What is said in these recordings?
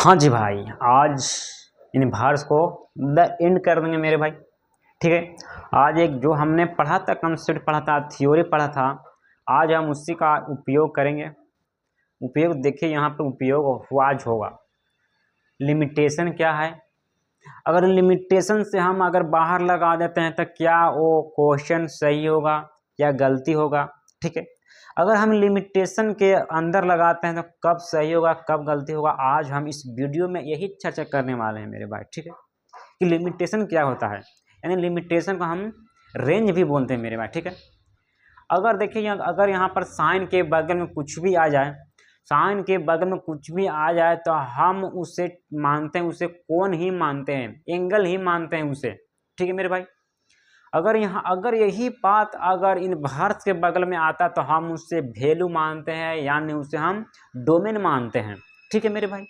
हाँ जी भाई, आज इन भार्स को द एंड कर देंगे मेरे भाई। ठीक है, आज एक जो हमने पढ़ा था, कंसेप्ट पढ़ा था, थ्योरी पढ़ा था, आज हम उसी का उपयोग करेंगे। उपयोग देखिए, यहाँ पे उपयोग आज होगा। लिमिटेशन क्या है, अगर लिमिटेशन से हम अगर बाहर लगा देते हैं तो क्या वो क्वेश्चन सही होगा या गलती होगा। ठीक है, अगर हम लिमिटेशन के अंदर लगाते हैं तो कब सही होगा कब गलती होगा, आज हम इस वीडियो में यही चर्चा करने वाले हैं मेरे भाई। ठीक है, कि लिमिटेशन क्या होता है, यानी लिमिटेशन को हम रेंज भी बोलते हैं मेरे भाई। ठीक है, अगर देखिए अगर यहाँ पर साइन के बगल में कुछ भी आ जाए, साइन के बगल में कुछ भी आ जाए तो हम उसे मानते हैं, उसे कोण ही मानते हैं, एंगल ही मानते हैं उसे। ठीक है मेरे भाई, अगर यही बात अगर इनवर्स के बगल में आता तो हम उससे वैल्यू मानते हैं, यानी उसे हम डोमेन मानते हैं। ठीक है मेरे भाई,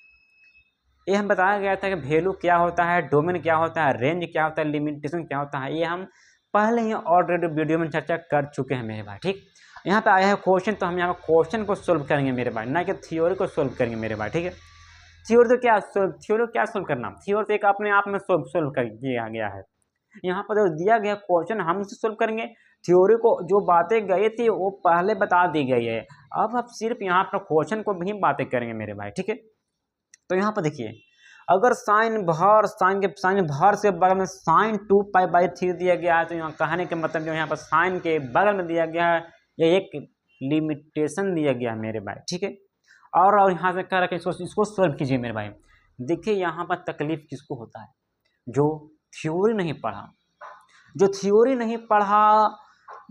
ये हम बताया गया था कि वैल्यू क्या होता है, डोमेन क्या होता है, रेंज क्या होता है, लिमिटेशन क्या होता है, ये हम पहले ही ऑलरेडी वीडियो में चर्चा कर चुके हैं मेरे भाई। ठीक, यहाँ पे आया है क्वेश्चन, तो हम यहाँ पे क्वेश्चन को सोल्व करेंगे मेरे भाई, ना कि थ्योरी को सोल्व करेंगे मेरे भाई। ठीक है, थ्योरी तो क्या सोल्व करना, थ्योरी तो एक अपने आप में सोल्व कर दिया गया है। यहाँ पर जो दिया गया क्वेश्चन हम उसे सोल्व करेंगे, थ्योरी को जो बातें गई थी वो पहले बता दी गई है, अब सिर्फ यहाँ पर क्वेश्चन को भी बातें करेंगे मेरे भाई। ठीक है, तो यहाँ पर देखिए, अगर साइन भर से बगल में साइन 2π/3 दिया गया है, तो यहाँ कहने के मतलब जो यहाँ पर साइन के बगल में दिया गया है, ये एक लिमिटेशन दिया गया है मेरे भाई। ठीक है, और यहाँ से कह रहा है कि इसको सोल्व कीजिए मेरे भाई। देखिए यहाँ पर तकलीफ किसको होता है, जो थ्योरी नहीं पढ़ा,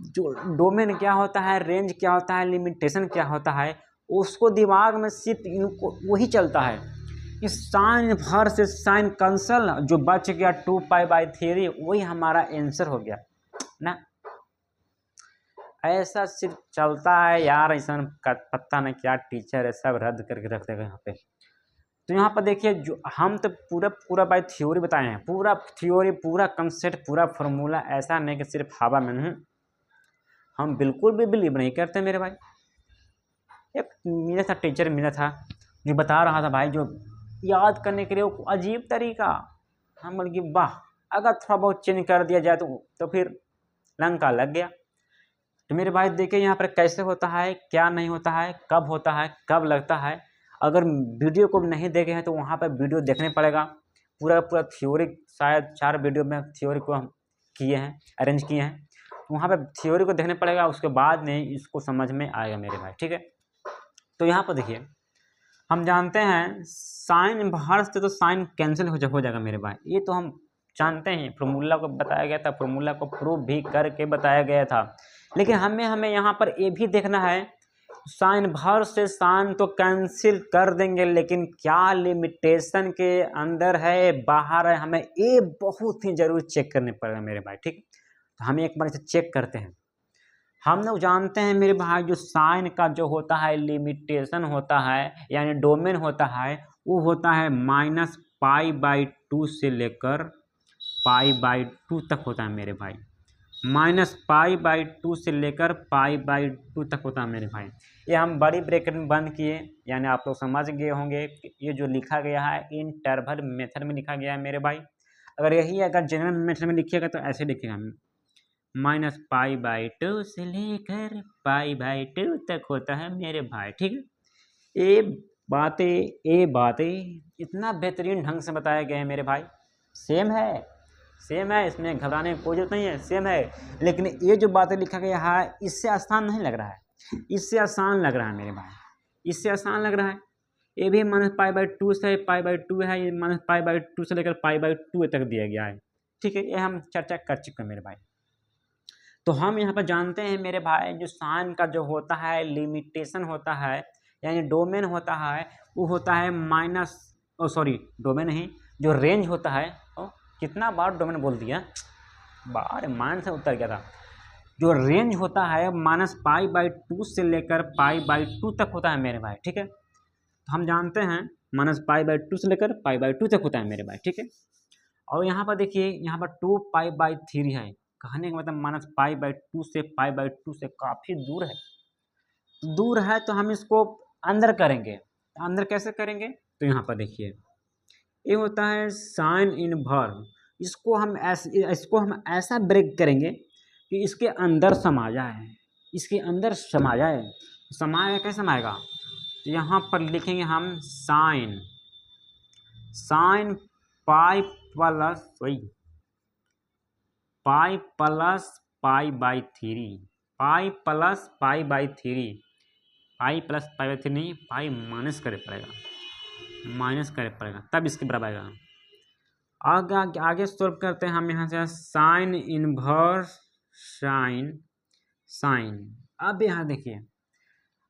जो डोमेन क्या होता है, रेंज क्या होता है, लिमिटेशन क्या होता है, उसको दिमाग में सिर्फ इनको वही चलता है कि साइन भर से साइन कैंसल, जो बच गया 2π/3, वही हमारा आंसर हो गया ना। ऐसा सिर्फ चलता है यार, ऐसा पता नहीं क्या टीचर है, सब रद्द करके रख देगा यहाँ पे। तो यहाँ पर देखिए, जो हम तो पूरा बाय थ्योरी बताए हैं, पूरा थ्योरी, पूरा कंसेप्ट, पूरा फार्मूला, ऐसा नहीं कि सिर्फ हवा में नहीं, हम बिल्कुल भी बिलीव नहीं करते मेरे भाई। एक मेरा था टीचर, मेरा था जो बता रहा था भाई, जो याद करने के लिए वो अजीब तरीका, हम बोले कि वाह, अगर थोड़ा बहुत चेंज कर दिया जाए तो फिर लंका लग गया। तो मेरे भाई देखिए यहाँ पर कैसे होता है, क्या नहीं होता है, कब होता है, कब लगता है। अगर वीडियो को नहीं देखे हैं तो वहाँ पर वीडियो देखने पड़ेगा, पूरा थ्योरी, शायद 4 वीडियो में थ्योरी को हम किए हैं, अरेंज किए हैं, वहाँ पर थ्योरी को देखने पड़ेगा, उसके बाद नहीं इसको समझ में आएगा मेरे भाई। ठीक है, तो यहाँ पर देखिए, हम जानते हैं साइन इनवर्स से तो साइन कैंसिल हो जाएगा मेरे भाई, ये तो हम जानते हैं, फॉर्मूला को बताया गया था, फॉर्मूला को प्रूव भी करके बताया गया था। लेकिन हमें यहाँ पर ये भी देखना है, साइन भर से साइन तो कैंसिल कर देंगे, लेकिन क्या लिमिटेशन के अंदर है, बाहर है, हमें ये बहुत ही जरूर चेक करने पड़ेगा मेरे भाई। ठीक, तो हम एक बार इसे चेक करते हैं। हम लोग जानते हैं मेरे भाई, जो साइन का जो होता है लिमिटेशन होता है, यानी डोमेन होता है, वो होता है -π/2 से लेकर π/2 तक होता है मेरे भाई, -π/2 से लेकर π/2 तक होता है मेरे भाई। ये हम बड़ी ब्रैकेट में बंद किए, यानी आप लोग समझ गए होंगे ये जो लिखा गया है इंटरवल मेथड में लिखा गया है मेरे भाई। अगर जनरल मेथड में लिखिएगा तो ऐसे लिखेगा, -π/2 से लेकर π/2 तक होता है मेरे भाई। ठीक है, ये बातें इतना बेहतरीन ढंग से बताया गया है मेरे भाई, सेम है, इसमें घबराने की कोई जरूरत नहीं है, सेम है। लेकिन ये जो बातें लिखा गया है, इससे आसान नहीं लग रहा है, इससे आसान लग रहा है मेरे भाई, इससे आसान लग रहा है। ये भी -π/2 से π/2 है, ये -π/2 से लेकर π/2 तक दिया गया है। ठीक है, ये हम चर्चा कर चुके हैं मेरे भाई। तो हम यहाँ पर जानते हैं मेरे भाई, जो साइन का जो होता है लिमिटेशन होता है, यानी डोमेन होता है, वो होता है डोमेन नहीं, जो रेंज होता है, कितना बार डोमेन बोल दिया, बार मान से उतर गया था। जो रेंज होता है -π/2 से लेकर π/2 तक होता है मेरे भाई। ठीक है, तो हम जानते हैं -π/2 से लेकर π/2 तक होता है मेरे भाई। ठीक है, और यहाँ पर देखिए, यहाँ पर 2π/3 है, कहने का मतलब -π/2 से π/2 से काफ़ी दूर है, तो हम इसको अंदर करेंगे। अंदर कैसे करेंगे, तो यहाँ पर देखिए, ये होता है साइन इनवर्स। इसको हम ऐसा ब्रेक करेंगे कि इसके अंदर समा जाए, इसके अंदर समा जाए। समाएगा कैसे समाएगा? तो यहाँ पर लिखेंगे हम sine pi plus pi plus pi by three, pi plus pi by three, pi plus pi by three नहीं, पाई माइनस करे पड़ेगा, माइनस करे पड़ेगा तब इसके बराबर आएगा। आगे सॉल्व करते हैं हम यहाँ से साइन इनवर्स साइन। अब यहाँ देखिए,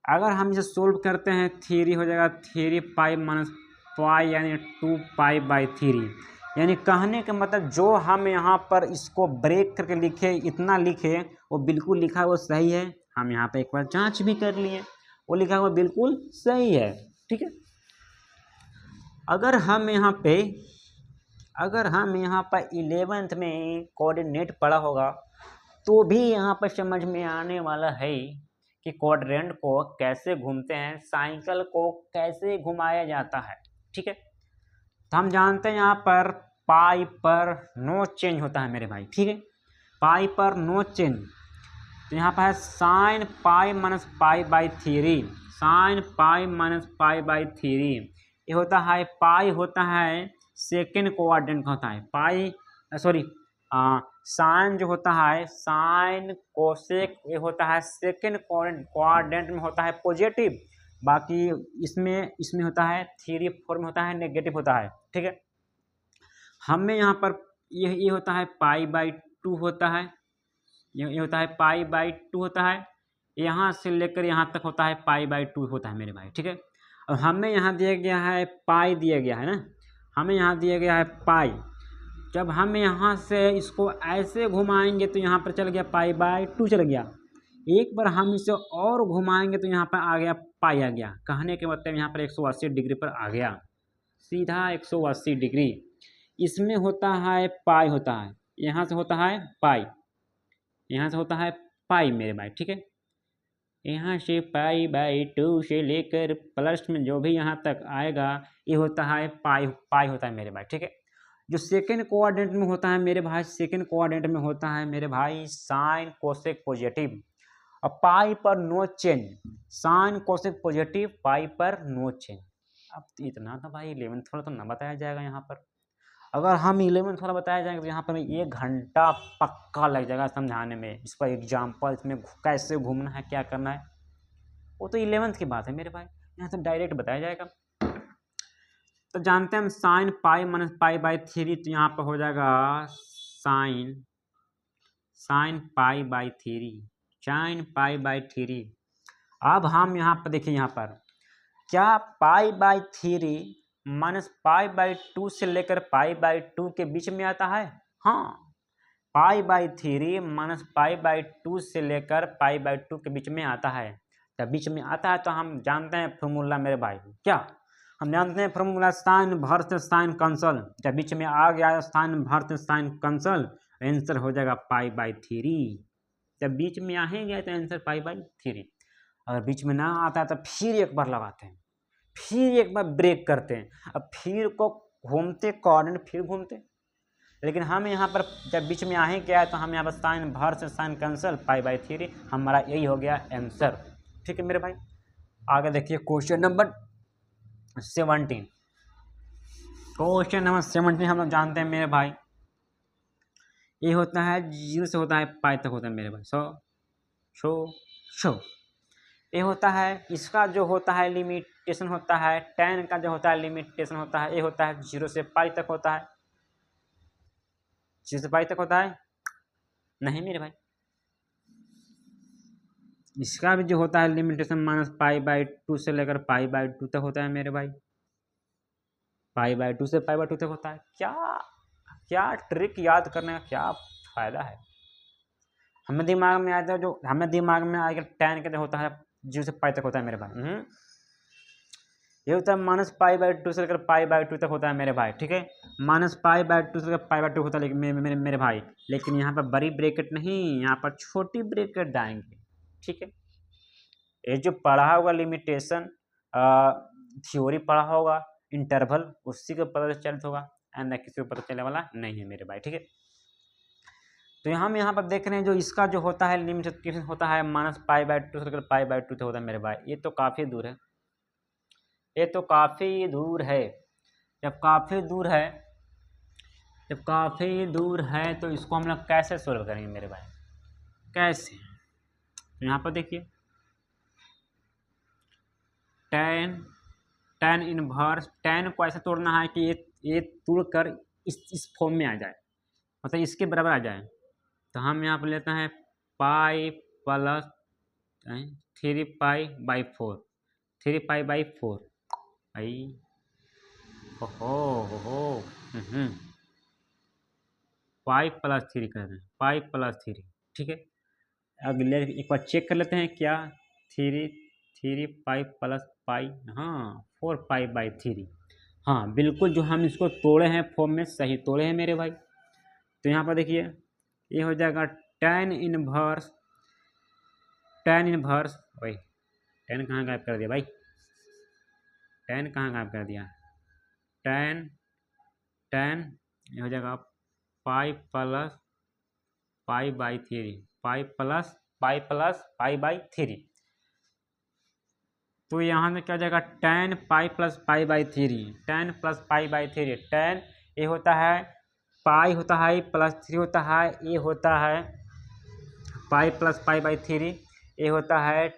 अगर हम इसे सोल्व करते हैं थ्री हो जाएगा थ्री पाई माइनस पाई यानी 2 पाई बाई थ्री। यानी कहने का मतलब जो हम यहाँ पर इसको ब्रेक करके लिखे, इतना लिखे, वो बिल्कुल लिखा वो सही है। हम यहाँ पे एक बार जांच भी कर लिए, वो लिखा हुआ बिल्कुल सही है। ठीक है, अगर हम यहाँ पर 11th में कोऑर्डिनेट पढ़ा होगा तो भी यहाँ पर समझ में आने वाला है कि क्वाड्रेंट को कैसे घूमते हैं, साइकिल को कैसे घुमाया जाता है। ठीक है, तो हम जानते हैं यहाँ पर पाई पर नो चेंज होता है मेरे भाई। ठीक है, पाई पर नो चेंज, तो यहाँ पर है sine pi minus pi by three, sine pi minus pi by three. ये होता है पाई होता है सेकेंड कोऑर्डिनेट का होता है, पाई सॉरी साइन जो होता है साइन कोसेक, ये होता है सेकेंड कोऑर्डिनेट में होता है पॉजिटिव, बाकी इसमें होता है 3 4 में होता है नेगेटिव होता है। ठीक है, हमें यहाँ पर ये होता है पाई बाई 2 होता है, ये होता है पाई बाई 2 होता है, यहाँ से लेकर यहाँ तक होता है पाई बाई 2 होता है मेरे भाई। ठीक है, और हमें यहाँ दिया गया है पाई दिया गया है ना, हमें यहाँ दिया गया है पाई। जब हम यहाँ से इसको ऐसे घुमाएंगे तो यहाँ पर चल गया पाई बाई 2 चल गया, एक बार हम इसे और घुमाएंगे तो यहाँ पर आ गया पाई आ गया। कहने के मतलब यहाँ पर 180 डिग्री पर आ गया, सीधा 180 डिग्री। इसमें होता है पाई होता है, यहाँ से होता है पाई, यहाँ से होता है पाई मेरे भाई। ठीक है, यहाँ से पाई बाई 2 से लेकर प्लस में जो भी यहाँ तक आएगा ये होता है पाई होता है मेरे भाई। ठीक है, जो सेकेंड कोऑर्डिनेट में होता है मेरे भाई, सेकेंड कोऑर्डिनेट में होता है मेरे भाई साइन कोसेक पॉजिटिव, और पाई पर no change, sine cosec positive pi पर नो चेंज। अब इतना तो भाई 11th वाला तो ना बताया जाएगा यहाँ पर। अगर हम 11th वाला बताया जाएगा तो यहाँ पर 1 घंटा पक्का लग जाएगा समझाने में, इस पर एग्जाम्पल, इसमें कैसे घूमना है क्या करना है, वो तो 11th की बात है मेरे भाई, यहाँ तो डायरेक्ट बताया जाएगा। तो जानते हैं हम sine pi minus pi by three, तो यहाँ पर हो जाएगा sine pi by three, sine pi by three. अब हम यहाँ पर देखिए, यहाँ पर क्या पाई by three minus pi by 2 से लेकर पाई बाई 2 के बीच में आता है? हाँ, पाई by three minus pi by 2 से लेकर पाई बाई 2 के बीच में आता है। जब बीच में आता है तो हम जानते हैं फॉर्मूला मेरे भाई, क्या हम जानते हैं फॉर्मूला? साइन भर्त साइन कैंसल, जब बीच में आ गया साइन भर्त साइन कैंसल, आंसर हो जाएगा पाई बाई थ्री। जब बीच में आ ही गया तो आंसर पाई बाई थ्री। अगर बीच में ना आता है तो फिर एक बार लगाते हैं, फिर एक बार ब्रेक करते हैं, अब फिर को घूमते कोऑर्डिनेट फिर घूमते। लेकिन हम यहाँ पर जब बीच में आ ही गया तो हम यहाँ पर साइन भर से sine cancel pi by three, हमारा यही हो गया आंसर। ठीक है मेरे भाई, आगे देखिए क्वेश्चन नंबर 17। क्वेश्चन नंबर 17 हम लोग जानते हैं मेरे भाई, ये होता है 0 से होता है पाई तक होता है मेरे भाई, शो ये होता है, इसका जो होता है लिमिटेशन होता है, tan का जो होता है लिमिटेशन होता है, ये होता है 0 से पाई तक होता है, 0 से पाई तक होता है नहीं मेरे भाई। इसका भी जो होता है लिमिटेशन माइनस पाई बाई 2 से लेकर पाई बाई 2 तक होता है मेरे भाई, पाई बाई 2 से पाई बाई 2 तक होता है। क्या ट्रिक याद करने का क्या फायदा है? हमें दिमाग में आया जो हमें दिमाग में आएगा tan का जो होता है 0 से पाई तक होता है मेरे भाई, ये होता है माइनस पाई बाई 2 से लेकर पाई बाई 2 तक होता है मेरे भाई। ठीक है, माइनस पाई बाई 2 से लेकर पाई बाई 2 होता है लेकिन मेरे भाई, लेकिन यहाँ पर बड़ी ब्रैकेट नहीं, यहाँ पर छोटी ब्रैकेट डालेंगे। ठीक है, ये जो पढ़ा होगा लिमिटेशन थ्योरी पढ़ा होगा, इंटरवल उसी के पता चलित होगा, एंड किसी को पता चलने वाला नहीं है मेरे भाई, ठीक है। तो हम यहाँ पर देख रहे हैं जो इसका जो होता है लिमिट कितना होता है -π/2 से लेकर π/2 तक होता है मेरे भाई। ये तो काफ़ी दूर है, ये तो काफ़ी दूर है। जब काफ़ी दूर है तो इसको हम लोग कैसे सोल्व करेंगे मेरे भाई, कैसे? तो यहाँ पर देखिए tan इनवर्स, tan को ऐसे तोड़ना है कि ये तोड़कर इस फॉर्म में आ जाए, मतलब इसके बराबर आ जाए। तो हम यहाँ पर लेते हैं पाई प्लस 3π/4, 3π/4 आई हो पाई प्लस 3 कर रहे हैं, पाई प्लस 3, ठीक है। अब एक बार चेक कर लेते हैं क्या, 3π प्लस पाई, हाँ 4π/3, हाँ बिल्कुल जो हम इसको तोड़े हैं फॉर्म में सही तोड़े हैं मेरे भाई। तो यहाँ पर देखिए ये हो जाएगा tan इनवर्स, वही tan कहाँ गायब कर दिया भाई, tan कहाँ गायब कर दिया, tan ये हो जाएगा पाई प्लस π/3, पाई प्लस π/3। तो यहाँ से क्या हो जाएगा tan pi plus π/3, tan plus π/3, tan ये होता है पाई होता है प्लस 3 होता है, ये होता है पाई प्लस π/3, ये होता है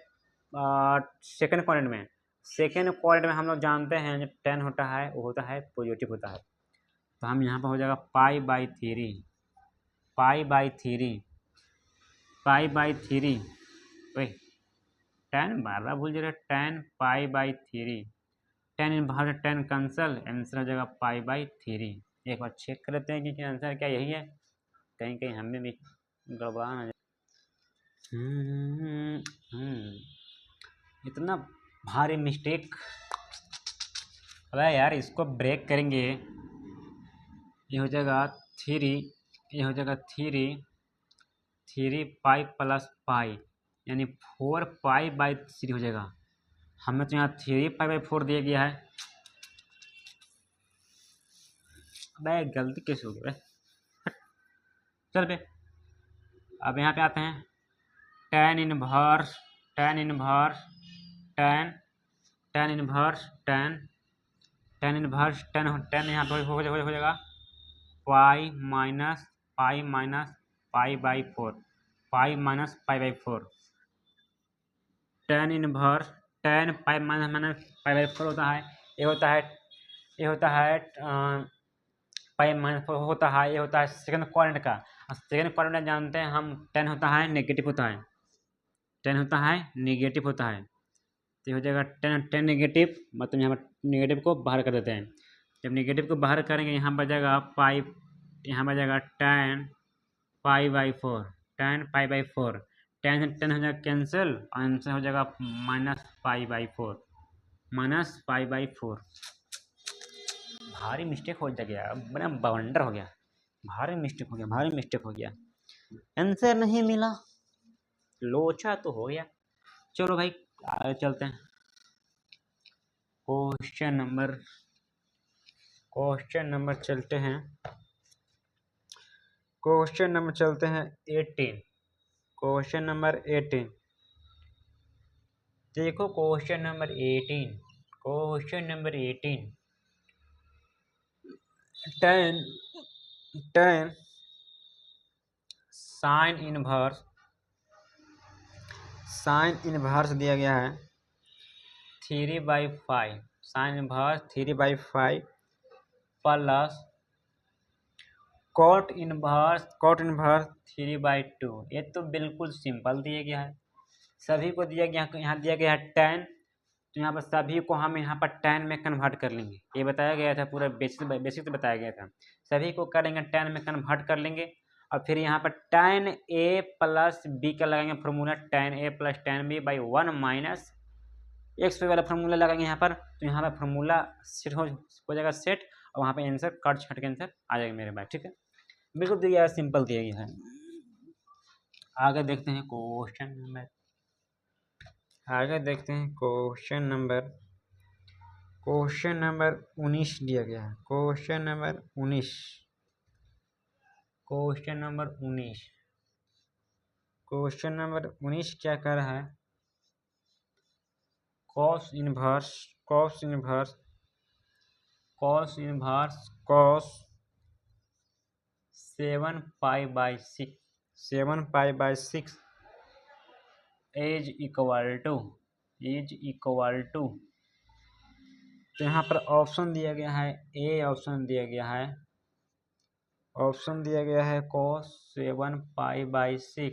सेकेंड क्वाड्रेंट में हम लोग जानते हैं जो tan होता है वो होता है पॉजिटिव होता है। तो हम यहाँ पर हो जाएगा π/3 वही tan बार भूल जा रहा, tan π/3, tan inverse tan cancel, answer हो जाएगा π/3। एक बार चेक कर लेते हैं कि आंसर क्या यही है, कहीं कहीं हमें भी गड़बड़ा ना जाए। इतना भारी मिस्टेक, अरे यार इसको ब्रेक करेंगे, ये हो जाएगा 3, ये हो जाएगा 3π प्लस पाई यानी 4π/3 हो जाएगा। हमें तो यहाँ 3π/4 दिया गया है, अबे गलती कैसे हो गई, चल बे। अब यहाँ पे आते हैं tan इनवर्स tan इनवर्स यहाँ पे हो जाएगा pi minus π/4, pi minus π/4, tan inverse tan pi minus π/4 होता है, ये होता है पाई माइनस होता है, ये होता है सेकंड क्वाड्रेंट का। सेकंड क्वाड्रेंट जानते हैं हम tan होता है नेगेटिव होता है, tan होता है नेगेटिव होता है। तो हो जाएगा tan नेगेटिव, मतलब यहाँ पर नेगेटिव को बाहर कर देते हैं। जब नेगेटिव को बाहर करेंगे यहाँ बचेगा पाई, यहाँ बचेगा tan π/4, tan π/4, tan से tan हो जाएगा कैंसिल, आंसर हो जाएगा -π/4। भारी मिस्टेक हो गया, बड़ा बवंडर हो गया, भारी मिस्टेक हो गया, आंसर नहीं मिला, लोचा तो हो गया। चलो भाई आगे चलते हैं, क्वेश्चन नंबर चलते हैं, क्वेश्चन नंबर चलते हैं 18, क्वेश्चन नंबर 18। देखो question number 18 tan sine inverse दिया गया है 3/5, sine inverse 3/5 plus cot inverse 3/2। ये तो बिल्कुल सिंपल दिया गया है, सभी को दिया गया, यहाँ दिया गया है tan, तो यहाँ पर सभी को हम यहाँ पर tan में कन्वर्ट कर लेंगे, ये बताया गया था, पूरा बेसिक बताया गया था। सभी को करेंगे tan में कन्वर्ट कर लेंगे, और फिर यहाँ पर tan a प्लस b का लगाएंगे formula, tan a plus tan b by 1 minus x वाला फॉर्मूला लगाएंगे यहाँ पर। तो यहाँ पर फॉर्मूला सेट हो जाएगा सेट, और वहाँ पे आंसर कट छट के आंसर आ जाएगा मेरे भाई, ठीक है। बिल्कुल दिया है, सिंपल दिया गया है। आगे देखते हैं क्वेश्चन नंबर क्वेश्चन नंबर 19 दिया गया है। क्वेश्चन नंबर 19 क्या कर रहा है? cos inverse cos 7 pi by 6 is equal to तो यहाँ पर ऑप्शन दिया गया है, ए ऑप्शन दिया गया है cos 7 pi by 6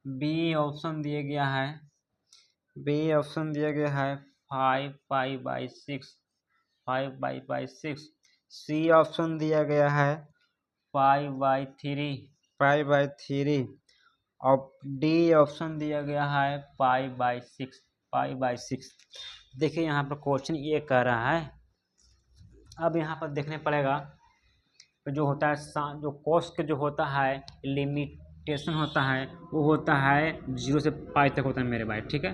B option दिया गया है 5 पाई बाई 6 सी ऑप्शन दिया गया है 5 बाई 3 और डी ऑप्शन दिया गया है 5 बाई 6। देखिए यहाँ पर क्वेश्चन ये कर रहा है। अब यहाँ पर देखने पड़ेगा जो होता है जो cos के जो होता है लिमिटेशन होता है वो होता है 0 से पाई तक होता है मेरे भाई, ठीक है।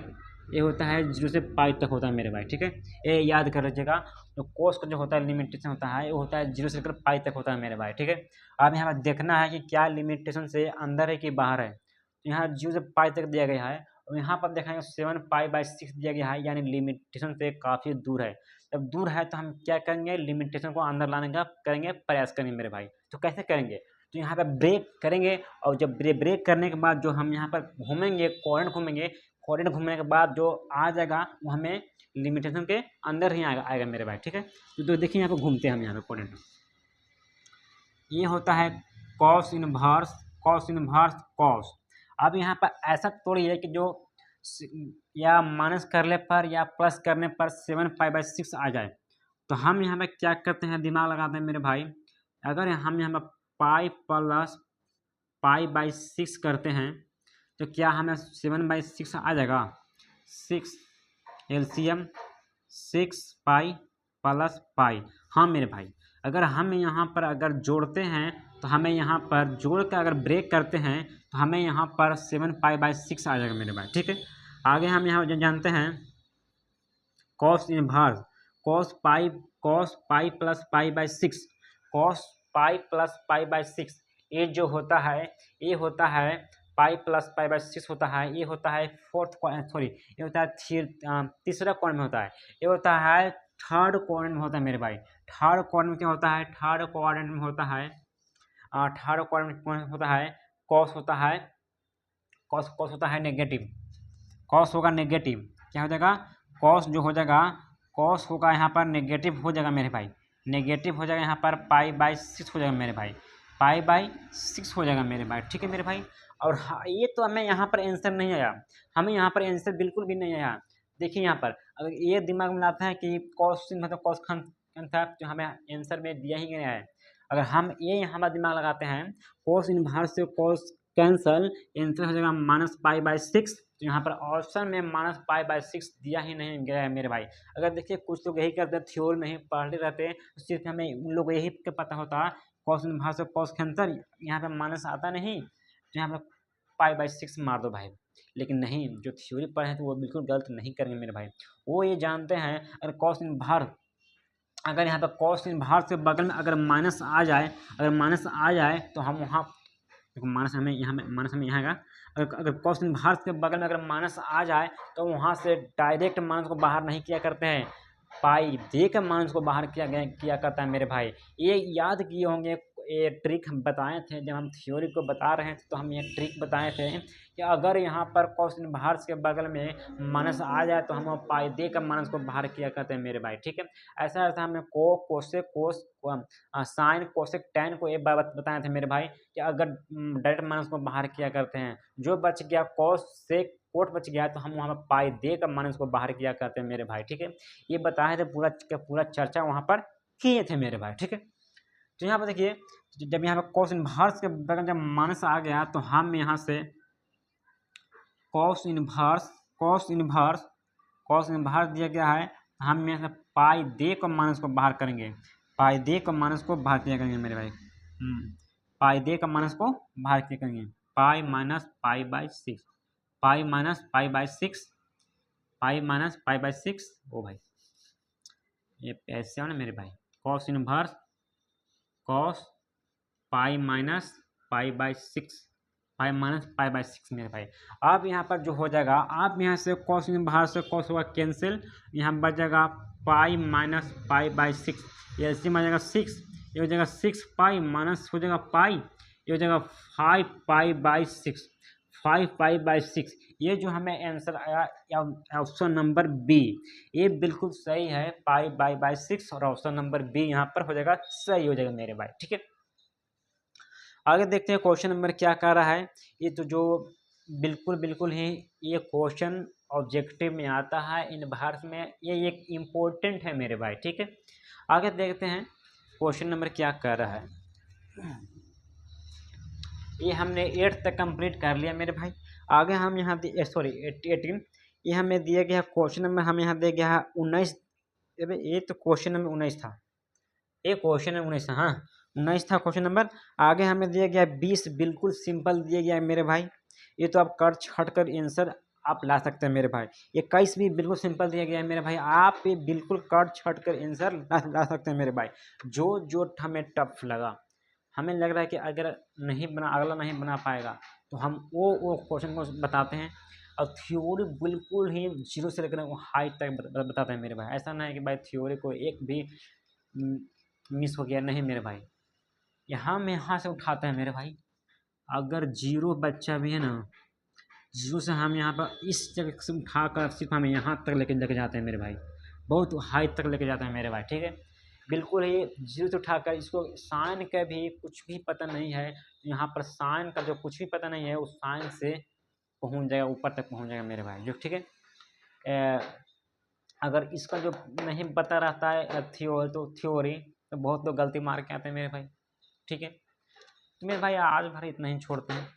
ये होता है 0 से पाई तक होता है मेरे भाई, ठीक है। ये याद कर लीजिएगा, जो cos का जो होता है लिमिटेशन होता है वो होता है 0 से लेकर पाई तक होता है मेरे भाई, ठीक है। अब यहाँ पर देखना है कि क्या लिमिटेशन से अंदर है कि बाहर है। तो यहाँ 0 से पाई तक दिया गया है और यहाँ पर देखेंगे 7 पाई बाई 6 दिया गया है, यानी लिमिटेशन से काफ़ी दूर है। जब दूर है तो हम क्या करेंगे, लिमिटेशन को अंदर लाने का प्रयास करेंगे मेरे भाई। तो कैसे करेंगे, तो यहाँ पर ब्रेक करेंगे और जब ब्रेक करने के बाद जो हम यहाँ पर घूमेंगे कोऑर्डिनेट घूमने के बाद जो आ जाएगा वो हमें लिमिटेशन के अंदर ही आएगा मेरे भाई, ठीक है। तो देखिए यहाँ पर घूमते हैं हम यहाँ पर कोऑर्डिनेट, ये होता है cos इनवर्स cos। अब यहाँ पर ऐसा थोड़ी है कि जो या माइनस करने पर या प्लस करने पर 7 पाई बाई 6 आ जाए। तो हम यहाँ पे क्या करते हैं, दिमाग लगाते हैं मेरे भाई। अगर हम यहाँ पर पाई प्लस पाई बाई 6 करते हैं तो क्या हमें 7 बाई 6 आ जाएगा। 6 एलसीएम 6 पाई प्लस पाई। हाँ मेरे भाई, अगर हम यहाँ पर अगर जोड़ते हैं तो हमें यहाँ पर जोड़ कर अगर ब्रेक करते हैं तो हमें यहाँ पर 7 पाई बाई 6 आ जाएगा मेरे भाई, ठीक है। आगे हम यहाँ जानते हैं cos inverse cos pi plus pi by 6 cos pi plus pi by 6 ये जो होता है ये होता है पाई प्लस पाई बाई 6 होता है। ये होता है ये होता है तीसरा कॉर्नर में होता है। ये होता है थर्ड कॉर्नर में होता है मेरे भाई। थर्ड कॉर्नर में क्या होता है, थर्ड कॉर्नर में होता है cos होता है नेगेटिव। cos होगा नेगेटिव, क्या हो जाएगा, cos जो हो जाएगा cos होगा यहाँ पर नेगेटिव हो जाएगा मेरे भाई, नेगेटिव हो जाएगा यहाँ पर पाई बाई 6 हो जाएगा मेरे भाई, पाई बाई 6 हो जाएगा मेरे भाई, ठीक है मेरे भाई। और ये तो हमें यहाँ पर आंसर नहीं आया, हमें यहाँ पर आंसर बिल्कुल भी नहीं आया। देखिए यहाँ पर अगर ये दिमाग में लाते हैं कि cos मतलब cos खान था तो हमें आंसर में दिया ही गया है। अगर हम ये हमारा दिमाग लगाते हैं cos इनवर्स से cos कैंसल, आंसर हो जाएगा माइनस पाई बाई 6। तो यहाँ पर ऑप्शन में माइनस पाई बाई 6 दिया ही नहीं गया है मेरे भाई। अगर देखिए कुछ लोग यही करते हैं, थ्योरी में ही पढ़ते रहते हैं, तो सिर्फ हमें उन लोग यही पता होता है cos इनवर्स से cos कैंसल, यहाँ पर माइनस आता नहीं तो यहाँ पर पाई बाई 6 मार दो भाई। लेकिन नहीं, जो थ्योरी पढ़े हैं तो वो बिल्कुल गलत नहीं करेंगे मेरे भाई। वो ये जानते हैं अगर cos इनवर्स, अगर यहाँ पर cos इनवर्स के बगल में अगर माइनस आ जाए तो हम वहाँ देखो माइनस हमें यहाँ आएगा। अगर cos इनवर्स के बगल में अगर माइनस आ जाए तो वहाँ से डायरेक्ट माइनस को बाहर नहीं किया करते हैं, पाई दे कर माइनस को बाहर किया करता है मेरे भाई। ये याद किए होंगे, ये ट्रिक हम बताए थे जब हम थ्योरी को बता रहे थे, तो हम ये ट्रिक बताए थे कि अगर यहाँ पर cos इनवर्स के बगल में माइनस आ जाए तो हम पाई दे कर माइनस को बाहर किया करते हैं मेरे भाई, ठीक है। ऐसा हमने कोसेक साइन कोसेक टैन को एक बार बताए थे मेरे भाई कि अगर डायरेक्ट माइनस को बाहर किया करते हैं, जो बच गया कोसेक कोट बच गया तो हम वहाँ पर पाई दे कर माइनस को बाहर किया करते हैं मेरे भाई, ठीक है। ये बताए थे, पूरा चर्चा वहाँ पर किए थे मेरे भाई, ठीक है। तो यहाँ पर देखिए जब यहाँ पर cos इनवर्स के बगल जब माइनस आ गया तो हम यहाँ से cos इनवर्स दिया गया है, हम यहाँ से पाई दे को माइनस को बाहर करेंगे, पाई दे को माइनस को बाहर किया करेंगे मेरे भाई। पाई दे का माइनस को बाहर किया करेंगे, pi minus pi by 6, pi minus pi by 6 5 - 5/6। ओ भाई ये ऐसे हो ना मेरे भाई, कॉस इनवर्स कॉस π - π/6, 5 - π/6 मेरे भाई। अब यहाँ पर जो हो जाएगा, आप यहाँ से कॉस इनवर्स से कॉस होगा कैंसिल, यहाँ बच जाएगा π - π/6, ये एलसीएम आ जाएगा 6, ये हो जाएगा 6π माइनस हो जाएगा पाई, ये हो जाएगा 5π/6, 5π/6। ये जो हमें आंसर आया ऑप्शन नंबर बी, ये बिल्कुल सही है, π/6, और ऑप्शन नंबर बी यहाँ पर हो जाएगा सही हो जाएगा मेरे भाई। ठीक है, आगे देखते हैं क्वेश्चन नंबर क्या कह रहा है। ये तो जो बिल्कुल ही ये क्वेश्चन ऑब्जेक्टिव में आता है, इन भारत में ये एक इम्पोर्टेंट है मेरे भाई। ठीक है, आगे देखते हैं क्वेश्चन नंबर क्या कह रहा है। ये हमने 8th तक कंप्लीट कर लिया मेरे भाई। आगे हम यहाँ 18 ये हमें दिया गया क्वेश्चन नंबर, हमें यहाँ दिया गया है 19। ये तो क्वेश्चन नंबर 19 था, ये क्वेश्चन नंबर 19 था, हाँ 19 था क्वेश्चन नंबर। आगे हमें दिया गया 20, बिल्कुल सिंपल दिया गया है मेरे भाई। ये तो आप कट छट कर आंसर आप ला सकते हैं मेरे भाई। 21 भी बिल्कुल सिंपल दिया गया है मेरे भाई, आप ये बिल्कुल कट छट कर आंसर ला सकते हैं मेरे भाई। जो हमें टफ लगा, हमें लग रहा है कि अगर अगला नहीं बना पाएगा तो हम वो क्वेश्चन को बताते हैं, और थ्योरी बिल्कुल ही जीरो से लेकर हाई तक बताते हैं मेरे भाई। ऐसा नहीं है कि भाई थ्योरी को एक भी मिस हो गया, नहीं मेरे भाई, यहाँ से उठाते हैं मेरे भाई। अगर जीरो बच्चा भी है ना, जीरो से हम यहाँ पर इस जगह से उठा कर सिर्फ हम यहाँ तक लेके जाते हैं मेरे भाई, बहुत हाई तक लेके जाते हैं मेरे भाई। ठीक है, बिल्कुल ही जीरो से उठाकर, इसको साइन का भी कुछ भी पता नहीं है, यहाँ पर साइन का जो कुछ भी पता नहीं है, उस साइन से पहुँच जाएगा, ऊपर तक पहुँच जाएगा मेरे भाई। जो ठीक है, अगर इसका जो नहीं पता रहता है थ्योरी तो बहुत लोग गलती मार के आते हैं मेरे भाई। ठीक है, तो मेरे भाई आज भर इतना ही छोड़ते हैं,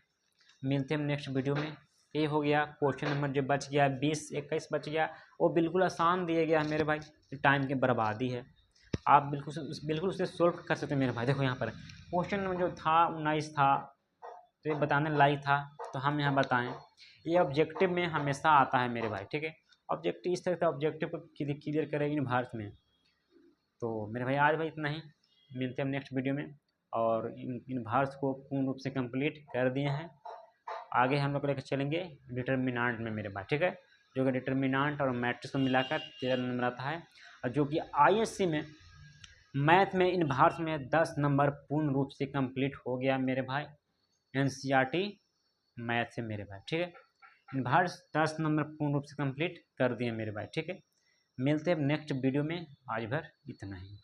मिलते हैं नेक्स्ट वीडियो में। ये हो गया क्वेश्चन नंबर जो बच गया 20-21 बच गया, वो बिल्कुल आसान दिया गया है मेरे भाई, टाइम की बर्बादी है। आप बिल्कुल उसे सोल्व कर सकते हैं मेरे भाई। देखो यहाँ पर क्वेश्चन नंबर जो था 19 था, तो ये बताने लायक था, तो हम यहाँ बताएं। ये ऑब्जेक्टिव में हमेशा आता है मेरे भाई। ठीक है, ऑब्जेक्टिव इस तरह से ऑब्जेक्टिव को क्लियर करेगी भारत में। तो मेरे भाई आज भाई इतना ही, मिलते हैं नेक्स्ट वीडियो में। और इन भारत को पूर्ण रूप से कंप्लीट कर दिए हैं, आगे हम लोग लेकर चलेंगे डिटर्मिनेंट में मेरे भाई। ठीक है, जो कि डिटर्मिनेंट और मैट्रिक्स को मिलाकर 13 नंबर आता है, और जो कि आईएससी में मैथ में इन भारत में 10 नंबर पूर्ण रूप से कंप्लीट हो गया मेरे भाई, एनसीईआरटी मैथ से मेरे भाई। ठीक है, इन भारत 10 नंबर पूर्ण रूप से कंप्लीट कर दिए मेरे भाई। ठीक है, मिलते हैं नेक्स्ट वीडियो में, आज भर इतना ही।